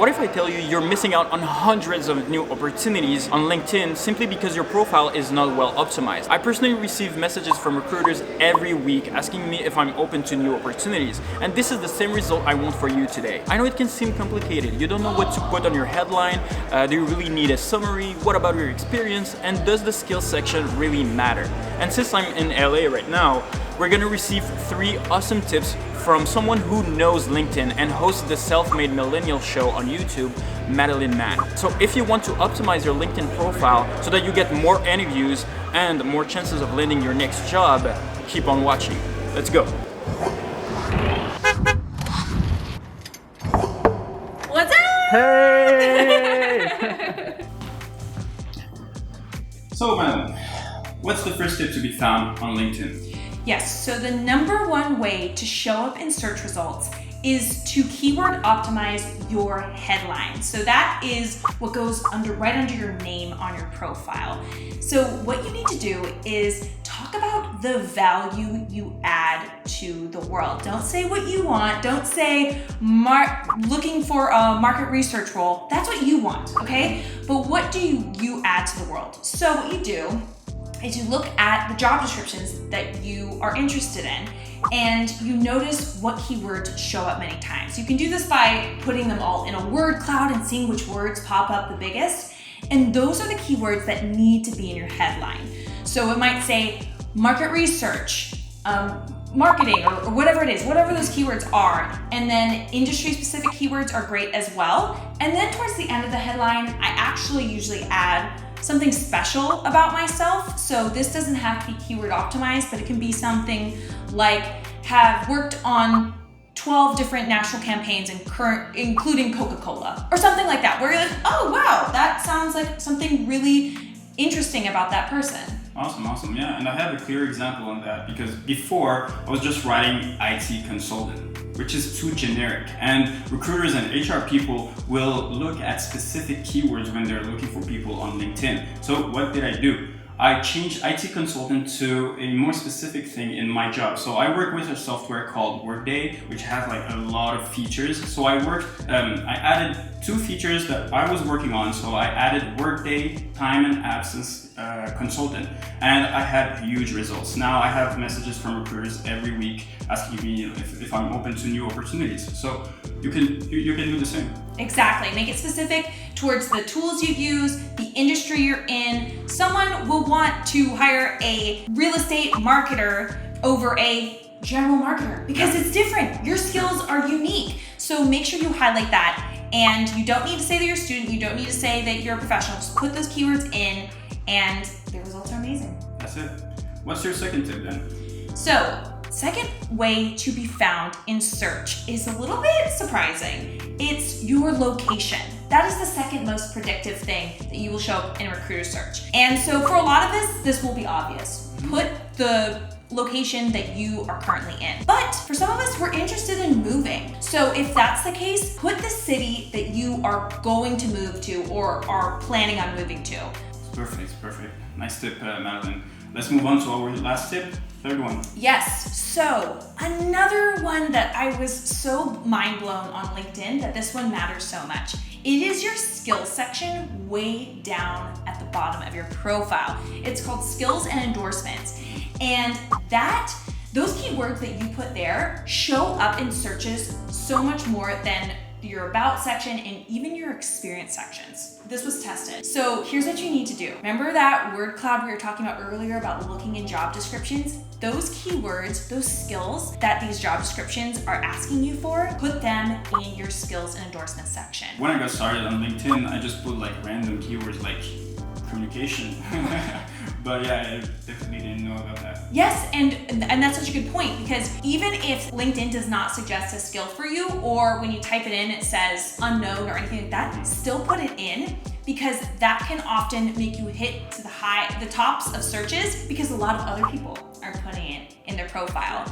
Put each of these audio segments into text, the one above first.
What if I tell you you're missing out on hundreds of new opportunities on LinkedIn simply because your profile is not well optimized? I personally receive messages from recruiters every week asking me if I'm open to new opportunities, and this is the same result I want for you today. I know it can seem complicated. You don't know what to put on your headline. Do you really need a summary? What about your experience? And does the skills section really matter? And since I'm in LA right now, we're gonna receive 3 awesome tips from someone who knows LinkedIn and hosts the Self-Made Millennial show on YouTube, Madeline Mann. So if you want to optimize your LinkedIn profile so that you get more interviews and more chances of landing your next job, keep on watching. Let's go. What's up? Hey! So man, what's the first tip to be found on LinkedIn? Yes, so the number one way to show up in search results is to keyword optimize your headline. So that is what goes right under your name on your profile. So what you need to do is talk about the value you add to the world. Don't say what you want. Don't say looking for a market research role. That's what you want, okay? But what do you add to the world? So what you do is you look at the job descriptions that you are interested in and you notice what keywords show up many times. You can do this by putting them all in a word cloud and seeing which words pop up the biggest. And those are the keywords that need to be in your headline. So it might say market research, marketing, or whatever it is, whatever those keywords are. And then industry specific keywords are great as well. And then towards the end of the headline, I actually usually add something special about myself. So this doesn't have to be keyword optimized, but it can be something like have worked on 12 different national campaigns including Coca-Cola or something like that, where you're like, oh wow, that sounds like something really interesting about that person. Awesome, yeah. And I have a clear example on that because before I was just writing IT consultant, which is too generic. And recruiters and HR people will look at specific keywords when they're looking for people on LinkedIn. So what did I do? I changed IT consultant to a more specific thing in my job. So I work with a software called Workday, which has like a lot of features. So I added 2 features that I was working on. So I added Workday time and absence consultant, and I had huge results. Now I have messages from recruiters every week asking me if I'm open to new opportunities. So you can do the same. Exactly. Make it specific towards the tools you use, the industry you're in. Someone will want to hire a real estate marketer over a general marketer because it's different. Your skills are unique. So make sure you highlight that. And you don't need to say that you're a student. You don't need to say that you're a professional. Just put those keywords in and the results are amazing. That's it. What's your second tip then? So, second way to be found in search is a little bit surprising. It's your location. That is the second most predictive thing that you will show up in a recruiter search. And so for a lot of this will be obvious. Put the location that you are currently in. But for some of us, we're interested in moving. So if that's the case, put the city that you are going to move to or are planning on moving to. Perfect. Nice tip, Madeline. Let's move on to our last tip, third one. Yes, so another one that I was so mind blown on LinkedIn that this one matters so much. It is your skills section way down at the bottom of your profile. It's called skills and endorsements. And those keywords that you put there show up in searches so much more than your about section and even your experience sections. This was tested. So here's what you need to do. Remember that word cloud we were talking about earlier about looking in job descriptions? Those keywords, those skills that these job descriptions are asking you for, put them in your skills and endorsement section. When I got started on LinkedIn, I just put like random keywords like communication. But yeah, I definitely didn't know about that. Yes, and that's such a good point because even if LinkedIn does not suggest a skill for you, or when you type it in, it says unknown or anything like that, still put it in because that can often make you hit to the tops of searches because a lot of other people are putting it in their profile.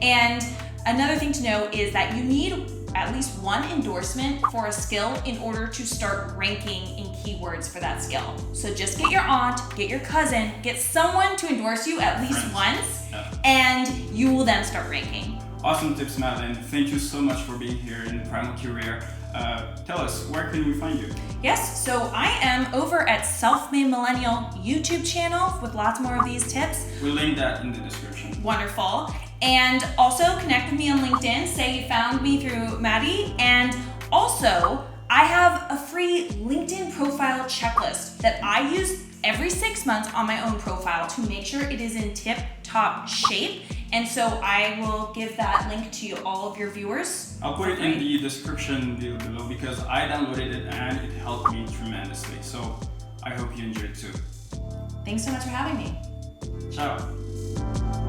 And another thing to know is that you need at least one endorsement for a skill in order to start ranking in keywords for that skill. So just get your aunt, get your cousin, get someone to endorse you at least once, and you will then start ranking. Awesome tips, Madeline. Thank you so much for being here in Primal Career. tell us, where can we find you? Yes, so I am over at Self-Made Millennial YouTube channel with lots more of these tips. We'll link that in the description. Wonderful. And also connect with me on LinkedIn. Say you found me through Maddie. And also, I have a free LinkedIn profile checklist that I use every 6 months on my own profile to make sure it is in tip-top shape. And so I will give that link to all of your viewers. I'll put it in the description below because I downloaded it and it helped me tremendously. So I hope you enjoyed it too. Thanks so much for having me. Ciao.